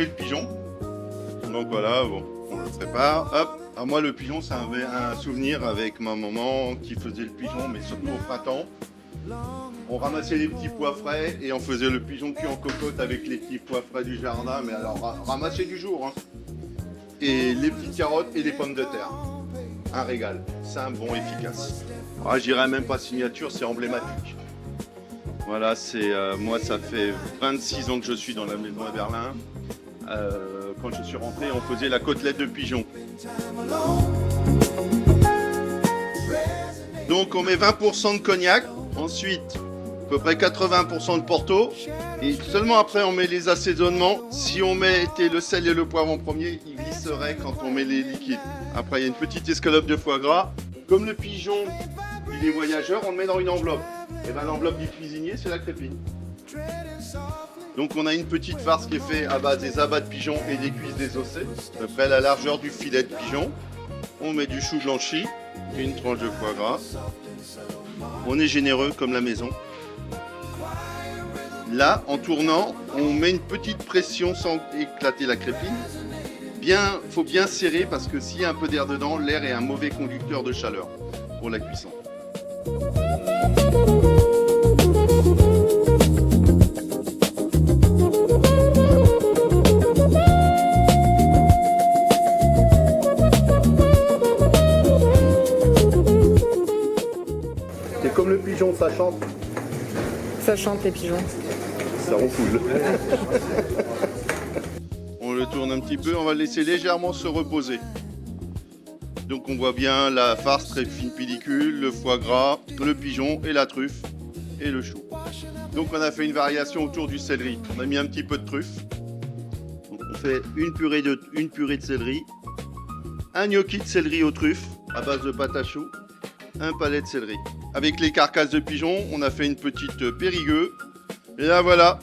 enlever le pigeon. Donc voilà, bon, on le prépare. Hop. Alors moi, le pigeon, c'est un souvenir avec ma maman qui faisait le pigeon, mais surtout au printemps. On ramassait les petits pois frais et on faisait le pigeon cuit en cocotte avec les petits pois frais du jardin, mais alors ramassé du jour. Hein. Et les petites carottes et les pommes de terre. Un régal, simple, bon, efficace. Ah, je dirais même pas signature, c'est emblématique. Voilà, c'est moi, ça fait 26 ans que je suis dans la maison à Berlin. Quand je suis rentré, on faisait la côtelette de pigeon. Donc on met 20% de cognac, ensuite à peu près 80% de Porto, et seulement après on met les assaisonnements. Si on mettait le sel et le poivre en premier, il glisserait quand on met les liquides. Après il y a une petite escalope de foie gras. Comme le pigeon, il est voyageur, on le met dans une enveloppe. Et bien l'enveloppe du cuisinier, c'est la crépine. Donc on a une petite farce qui est faite à base des abats de pigeon et des cuisses désossées, à peu près la largeur du filet de pigeon. On met du chou blanchi, une tranche de foie gras. On est généreux comme la maison. Là, en tournant, on met une petite pression sans éclater la crépine. Faut bien serrer parce que s'il y a un peu d'air dedans, l'air est un mauvais conducteur de chaleur pour la cuisson. C'est comme le pigeon, ça chante. Ça chante les pigeons. Ça ronfoule. On le tourne un petit peu, on va le laisser légèrement se reposer. Donc on voit bien la farce très fine pellicule, le foie gras, le pigeon et la truffe et le chou. Donc on a fait une variation autour du céleri. On a mis un petit peu de truffe. Donc on fait une purée de céleri, un gnocchi de céleri aux truffes à base de pâte à choux, un palais de céleri. Avec les carcasses de pigeon, on a fait une petite périgueux. Et là voilà,